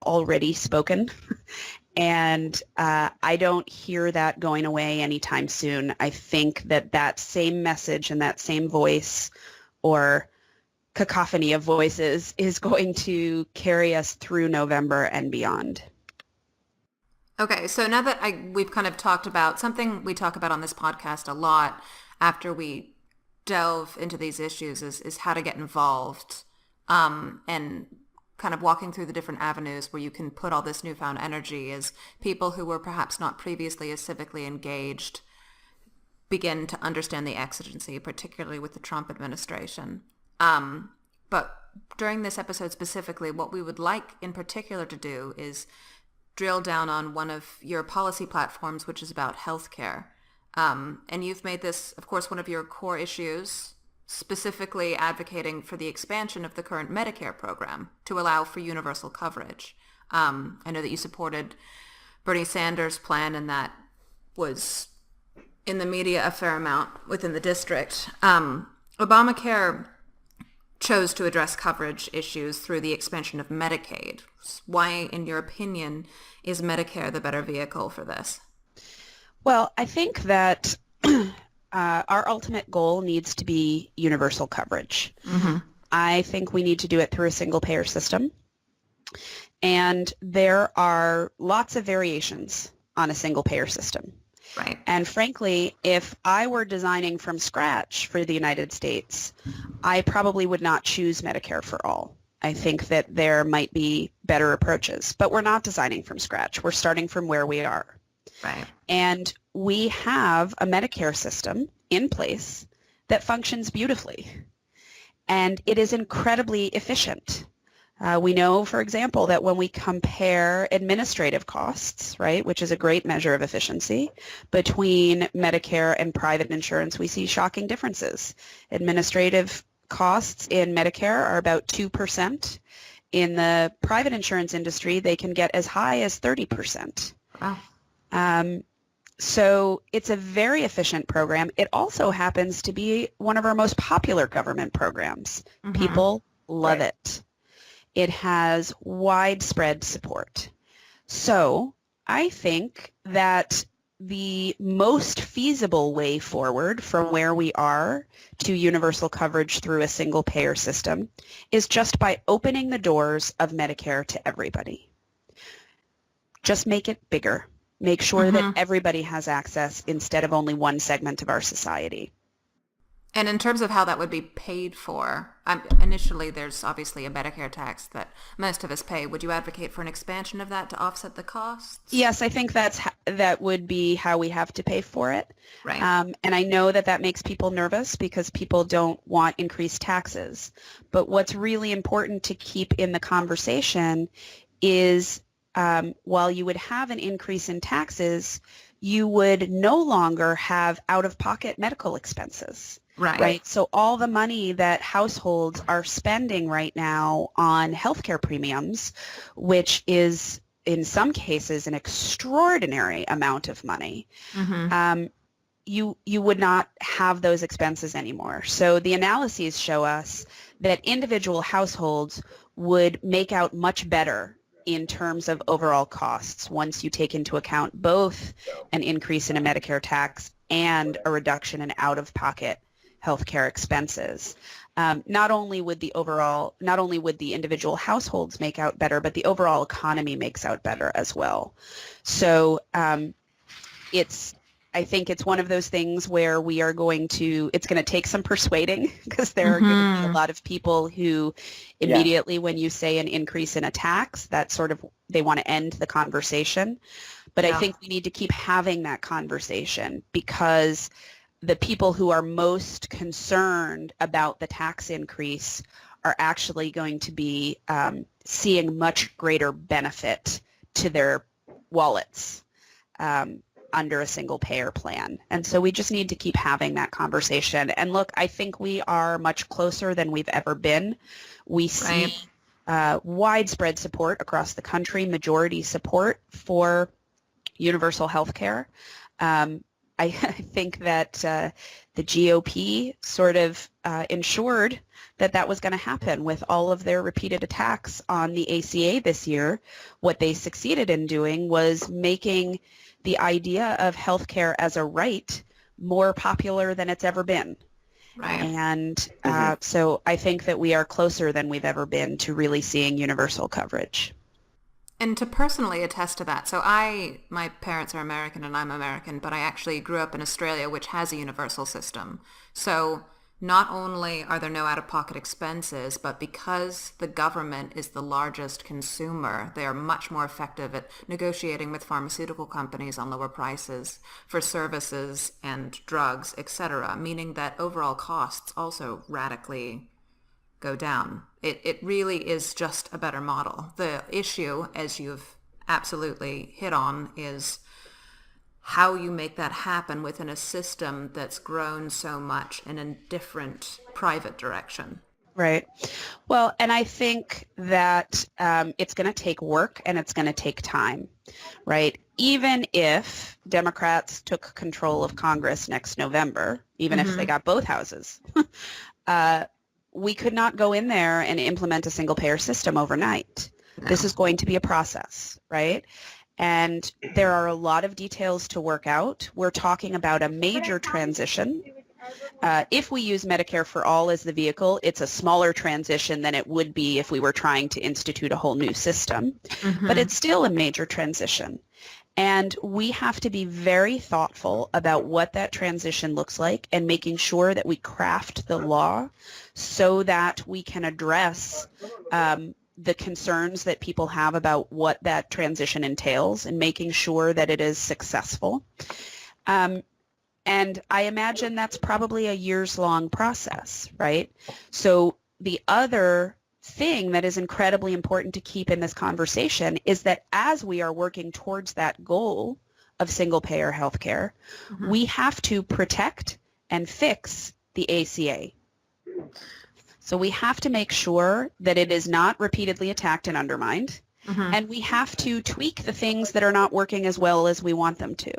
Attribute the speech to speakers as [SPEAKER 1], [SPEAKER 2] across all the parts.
[SPEAKER 1] already spoken. And I don't hear that going away anytime soon. I think that that same message and that same voice or cacophony of voices is going to carry us through November and beyond.
[SPEAKER 2] Okay, so now that we've kind of talked about something we talk about on this podcast a lot after we delve into these issues is how to get involved, and kind of walking through the different avenues where you can put all this newfound energy as people who were perhaps not previously as civically engaged begin to understand the exigency, particularly with the Trump administration. But during this episode specifically, what we would like in particular to do is drill down on one of your policy platforms, which is about healthcare. And you've made this, of course, one of your core issues, specifically advocating for the expansion of the current Medicare program to allow for universal coverage. I know that you supported Bernie Sanders' plan, and that was in the media a fair amount within the district. Obamacare chose to address coverage issues through the expansion of Medicaid. Why, in your opinion, is Medicare the better vehicle for this?
[SPEAKER 1] Well, I think that our ultimate goal needs to be universal coverage. Mm-hmm. I think we need to do it through a single payer system. And there are lots of variations on a single payer system.
[SPEAKER 2] Right.
[SPEAKER 1] And frankly, if I were designing from scratch for the United States, I probably would not choose Medicare for all. I think that there might be better approaches, but we're not designing from scratch. We're starting from where we are.
[SPEAKER 2] Right.
[SPEAKER 1] And we have a Medicare system in place that functions beautifully. And it is incredibly efficient. We know, for example, that when we compare administrative costs, right, which is a great measure of efficiency, between Medicare and private insurance, we see shocking differences. Administrative costs in Medicare are about 2%. In the private insurance industry, they can get as high as 30%.
[SPEAKER 2] Wow.
[SPEAKER 1] So it's a very efficient program. It also happens to be one of our most popular government programs. Mm-hmm. People love it. It has widespread support. So I think that the most feasible way forward from where we are to universal coverage through a single payer system is just by opening the doors of Medicare to everybody. Just make it bigger. Make sure that everybody has access instead of only one segment of our society.
[SPEAKER 2] And in terms of how that would be paid for, initially there's obviously a Medicare tax that most of us pay. Would you advocate for an expansion of that to offset the costs?
[SPEAKER 1] Yes, I think that would be how we have to pay for it.
[SPEAKER 2] Right.
[SPEAKER 1] And I know that makes people nervous because people don't want increased taxes. But what's really important to keep in the conversation is while you would have an increase in taxes, you would no longer have out-of-pocket medical expenses. Right. So all the money that households are spending right now on healthcare premiums, which is in some cases an extraordinary amount of money, you would not have those expenses anymore. So the analyses show us that individual households would make out much better in terms of overall costs once you take into account both an increase in a Medicare tax and a reduction in out-of-pocket healthcare expenses. Not only would the individual households make out better, but the overall economy makes out better as well. So I think it's one of those things where it's going to take some persuading because there are going to be a lot of people who immediately when you say an increase in a tax, that sort of, they want to end the conversation. But I think we need to keep having that conversation because the people who are most concerned about the tax increase are actually going to be seeing much greater benefit to their wallets under a single payer plan. And so we just need to keep having that conversation. And look, I think we are much closer than we've ever been. We see widespread support across the country, majority support for universal health care. I think that the GOP sort of ensured that that was going to happen with all of their repeated attacks on the ACA this year. What they succeeded in doing was making the idea of healthcare as a right more popular than it's ever been.
[SPEAKER 2] Right.
[SPEAKER 1] And so I think that we are closer than we've ever been to really seeing universal coverage.
[SPEAKER 2] And to personally attest to that, so my parents are American and I'm American, but I actually grew up in Australia, which has a universal system. So not only are there no out-of-pocket expenses, but because the government is the largest consumer, they are much more effective at negotiating with pharmaceutical companies on lower prices for services and drugs, etc., meaning that overall costs also radically go down. It really is just a better model. The issue, as you've absolutely hit on, is how you make that happen within a system that's grown so much in a different private direction.
[SPEAKER 1] Right. Well, and I think that it's going to take work and it's going to take time, right? Even if Democrats took control of Congress next November, even if they got both houses, we could not go in there and implement a single-payer system overnight. No. This is going to be a process, right? And there are a lot of details to work out. We're talking about a major transition. If we use Medicare for All as the vehicle, it's a smaller transition than it would be if we were trying to institute a whole new system. But it's still a major transition. And we have to be very thoughtful about what that transition looks like and making sure that we craft the law so that we can address the concerns that people have about what that transition entails and making sure that it is successful. And I imagine that's probably a years-long process, right? So the other thing that is incredibly important to keep in this conversation is that as we are working towards that goal of single-payer healthcare, we have to protect and fix the ACA. So we have to make sure that it is not repeatedly attacked and undermined, and we have to tweak the things that are not working as well as we want them to.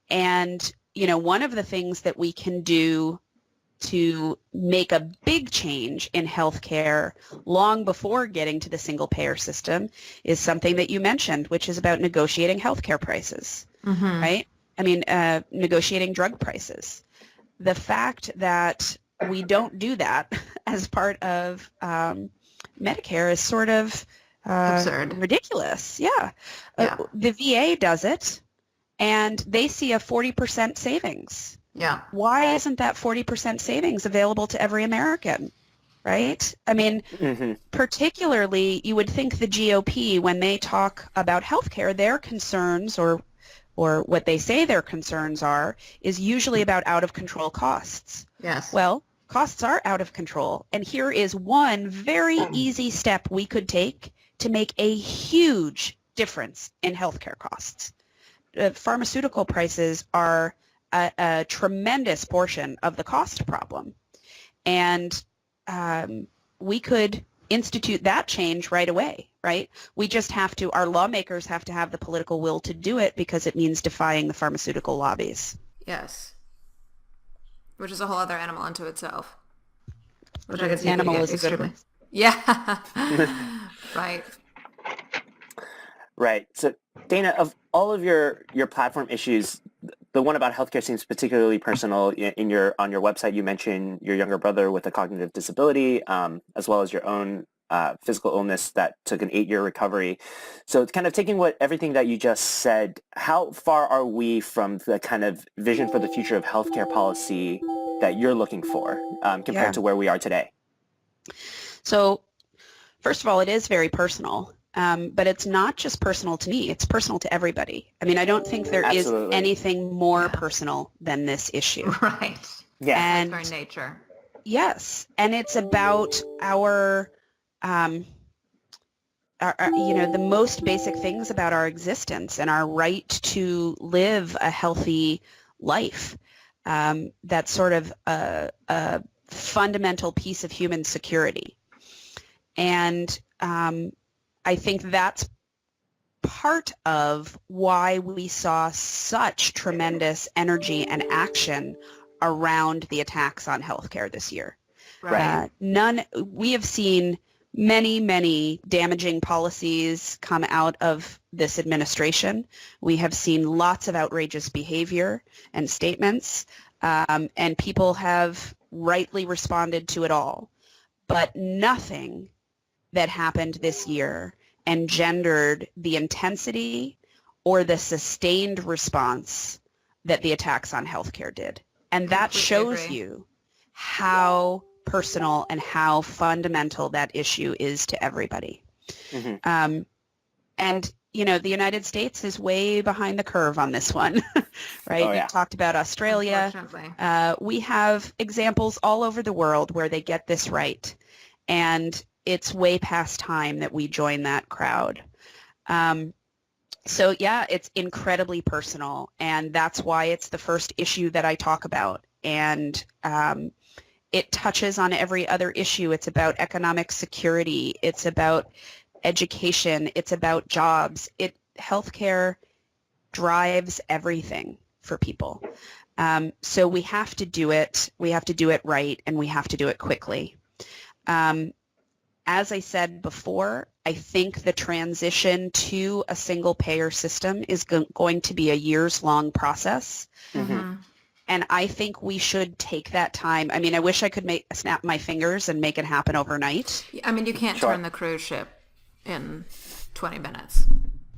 [SPEAKER 1] And, you know, one of the things that we can do to make a big change in healthcare long before getting to the single-payer system is something that you mentioned, which is about negotiating healthcare prices, right? I mean, negotiating drug prices. The fact that we don't do that as part of Medicare is sort of
[SPEAKER 2] absurd,
[SPEAKER 1] ridiculous. Yeah. The VA does it, and they see a 40% savings.
[SPEAKER 2] Yeah.
[SPEAKER 1] Why isn't that 40% savings available to every American, right? I mean, particularly you would think the GOP, when they talk about healthcare, their concerns or what they say their concerns are is usually about out-of-control costs.
[SPEAKER 2] Yes.
[SPEAKER 1] Well, costs are out of control, and here is one very easy step we could take to make a huge difference in healthcare costs. Pharmaceutical prices are a tremendous portion of the cost problem. And we could institute that change right away, right? We just have to, our lawmakers have to have the political will to do it because it means defying the pharmaceutical lobbies.
[SPEAKER 2] Yes. Which is a whole other animal unto itself.
[SPEAKER 1] Which I guess animal is a good one.
[SPEAKER 2] Yeah. Right.
[SPEAKER 3] Right. So, Dana, of all of your platform issues, the one about healthcare seems particularly personal. On your website, you mentioned your younger brother with a cognitive disability, as well as your own physical illness that took an 8-year recovery. So, kind of taking everything that you just said, how far are we from the kind of vision for the future of healthcare policy that you're looking for compared to where we are today?
[SPEAKER 1] So, first of all, it is very personal. But it's not just personal to me. It's personal to everybody. I mean, I don't think there is anything more personal than this issue.
[SPEAKER 2] Right.
[SPEAKER 3] Yeah.
[SPEAKER 1] And
[SPEAKER 2] our nature.
[SPEAKER 1] Yes. And it's about our the most basic things about our existence and our right to live a healthy life. That's sort of a fundamental piece of human security. And I think that's part of why we saw such tremendous energy and action around the attacks on healthcare this year.
[SPEAKER 2] Right.
[SPEAKER 1] We have seen many damaging policies come out of this administration. We have seen lots of outrageous behavior and statements, and people have rightly responded to it all. But nothing that happened this year engendered the intensity or the sustained response that the attacks on healthcare did. And that
[SPEAKER 2] Completely
[SPEAKER 1] shows
[SPEAKER 2] agree.
[SPEAKER 1] you how personal and how fundamental that issue is to everybody.
[SPEAKER 3] Mm-hmm.
[SPEAKER 1] And, you know, the United States is way behind the curve on this one, right?
[SPEAKER 3] Oh, yeah.
[SPEAKER 1] You've talked about Australia.
[SPEAKER 2] Unfortunately.
[SPEAKER 1] We have examples all over the world where they get this right. And it's way past time that we join that crowd. So, yeah, it's incredibly personal. And that's why it's the first issue that I talk about. And it touches on every other issue. It's about economic security. It's about education. It's about jobs. Healthcare drives everything for people. So we have to do it. We have to do it right, and we have to do it quickly. As I said before, I think the transition to a single payer system is going to be a years-long process.
[SPEAKER 2] Mm-hmm.
[SPEAKER 1] And I think we should take that time. I mean, I wish I could snap my fingers and make it happen overnight.
[SPEAKER 2] I mean, you can't
[SPEAKER 3] Sure.
[SPEAKER 2] turn the cruise ship in 20 minutes.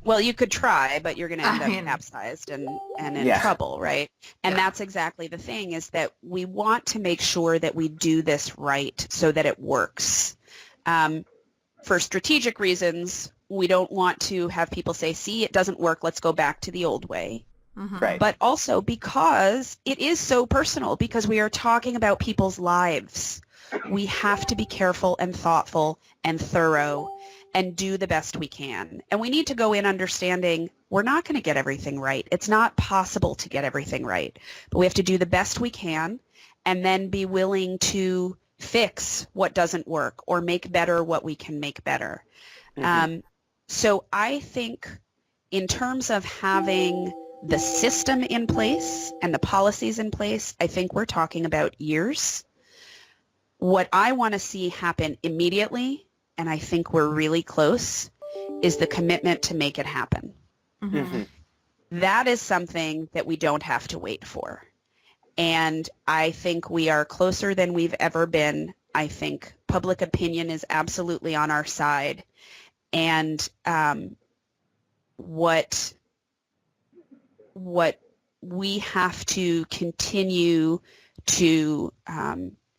[SPEAKER 1] Well, you could try, but you're going to end
[SPEAKER 2] I
[SPEAKER 1] up
[SPEAKER 2] mean,
[SPEAKER 1] capsized and in
[SPEAKER 3] Yeah.
[SPEAKER 1] trouble, right? And
[SPEAKER 2] Yeah.
[SPEAKER 1] that's exactly the thing, is that we want to make sure that we do this right so that it works. For strategic reasons, we don't want to have people say, see, it doesn't work, let's go back to the old way.
[SPEAKER 2] Mm-hmm.
[SPEAKER 3] Right.
[SPEAKER 1] But also because it is so personal, because we are talking about people's lives. We have to be careful and thoughtful and thorough and do the best we can. And we need to go in understanding we're not going to get everything right. It's not possible to get everything right. But we have to do the best we can and then be willing to fix what doesn't work or make better what we can make better.
[SPEAKER 3] Mm-hmm.
[SPEAKER 1] So I think in terms of having the system in place and the policies in place, I think we're talking about years. What I want to see happen immediately, and I think we're really close, is the commitment to make it happen.
[SPEAKER 2] Mm-hmm.
[SPEAKER 3] Mm-hmm.
[SPEAKER 1] That is something that we don't have to wait for. And I think we are closer than we've ever been. I think public opinion is absolutely on our side. And what we have to continue to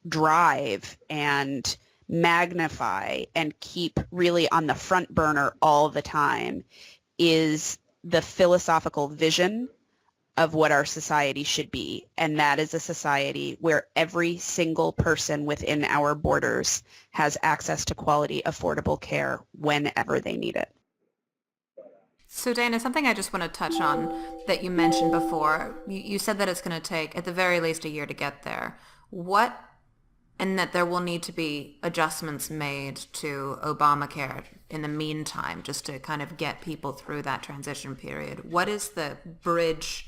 [SPEAKER 1] drive and magnify and keep really on the front burner all the time is the philosophical vision of what our society should be. And that is a society where every single person within our borders has access to quality, affordable care whenever they need it.
[SPEAKER 2] So Dana, something I just want to touch on that you mentioned before, you said that it's going to take at the very least a year to get there. And that there will need to be adjustments made to Obamacare in the meantime, just to kind of get people through that transition period. What is the bridge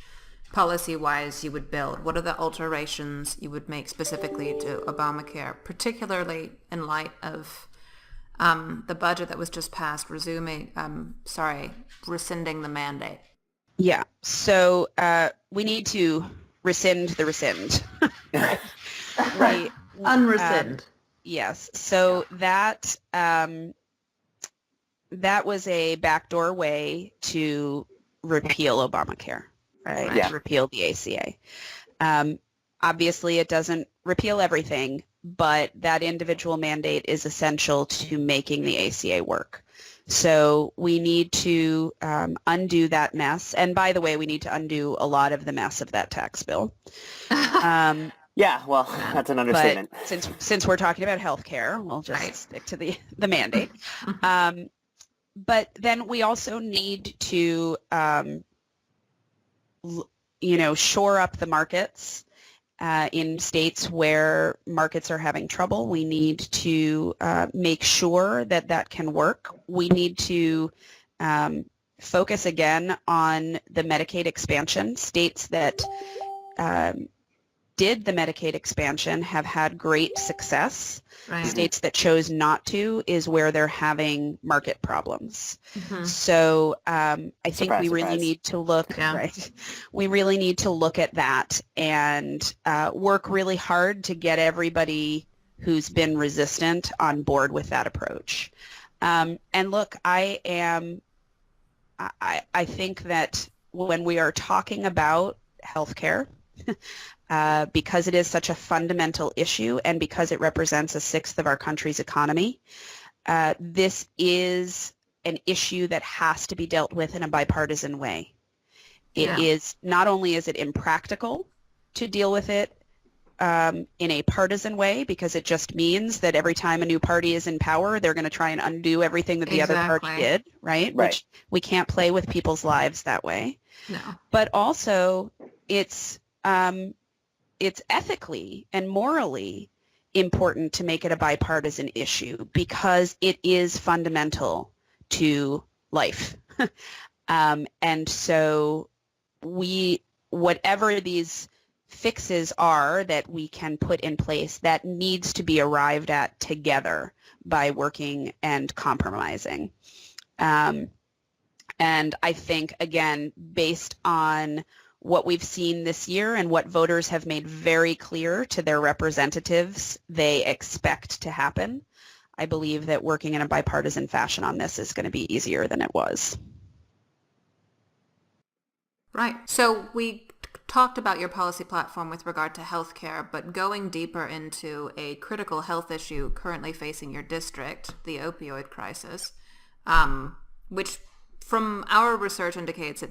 [SPEAKER 2] policy-wise you would build? What are the alterations you would make specifically to Obamacare, particularly in light of the budget that was just passed, rescinding the mandate?
[SPEAKER 1] Yeah. So we need to rescind the rescind.
[SPEAKER 4] Right. Unrescind.
[SPEAKER 1] Yes. So that was a backdoor way to repeal Obamacare, right?
[SPEAKER 3] Yeah.
[SPEAKER 1] To repeal the ACA. Obviously, it doesn't repeal everything, but that individual mandate is essential to making the ACA work. So we need to undo that mess. And by the way, we need to undo a lot of the mess of that tax bill.
[SPEAKER 3] Yeah, well, that's an understatement.
[SPEAKER 1] But since we're talking about healthcare, we'll just stick to the mandate. But then we also need to, shore up the markets in states where markets are having trouble. We need to make sure that can work. We need to focus again on the Medicaid expansion. States that did the Medicaid expansion have had great success.
[SPEAKER 2] Right.
[SPEAKER 1] States that chose not to is where they're having market problems.
[SPEAKER 2] Mm-hmm.
[SPEAKER 1] So I think we really
[SPEAKER 3] surprise.
[SPEAKER 1] need to look, right? We really need to look at that and work really hard to get everybody who's been resistant on board with that approach. And look, I think that when we are talking about healthcare, because it is such a fundamental issue and because it represents a sixth of our country's economy, this is an issue that has to be dealt with in a bipartisan way. It is, not only is it impractical to deal with it in a partisan way, because it just means that every time a new party is in power, they're going to try and undo everything that the other party did, right? Which we can't play with people's lives that way.
[SPEAKER 2] No.
[SPEAKER 1] But also, it's ethically and morally important to make it a bipartisan issue because it is fundamental to life. And so whatever these fixes are that we can put in place, that needs to be arrived at together by working and compromising. And I think, again, based on what we've seen this year and what voters have made very clear to their representatives they expect to happen, I believe that working in a bipartisan fashion on this is going to be easier than it was.
[SPEAKER 2] Right. So we talked about your policy platform with regard to healthcare, but going deeper into a critical health issue currently facing your district, the opioid crisis, which from our research indicates it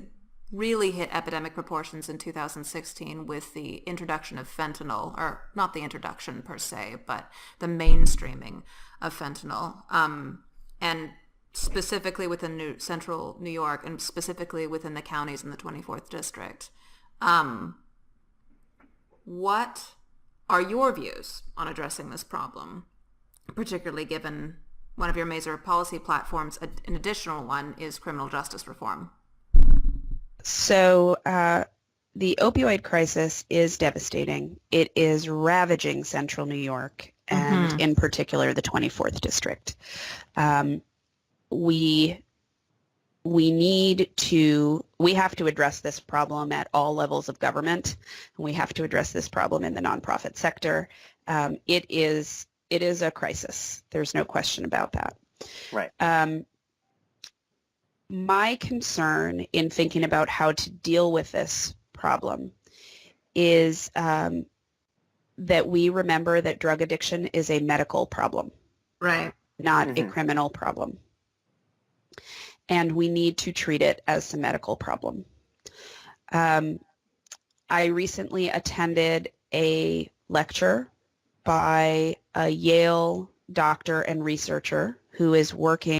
[SPEAKER 2] really hit epidemic proportions in 2016 with the introduction of fentanyl, or not the introduction per se, but the mainstreaming of fentanyl, and specifically within central New York and specifically within the counties in the 24th district. What are your views on addressing this problem, particularly given one of your major policy platforms, an additional one, is criminal justice reform?
[SPEAKER 1] So the opioid crisis is devastating. It is ravaging central New York and in particular the 24th district. We have to address this problem at all levels of government. We have to address this problem in the nonprofit sector. It is a crisis. There's no question about that.
[SPEAKER 3] Right.
[SPEAKER 1] My concern in thinking about how to deal with this problem is that we remember that drug addiction is a medical problem,
[SPEAKER 2] right?
[SPEAKER 1] Not a criminal problem. And we need to treat it as a medical problem. I recently attended a lecture by a Yale doctor and researcher who is working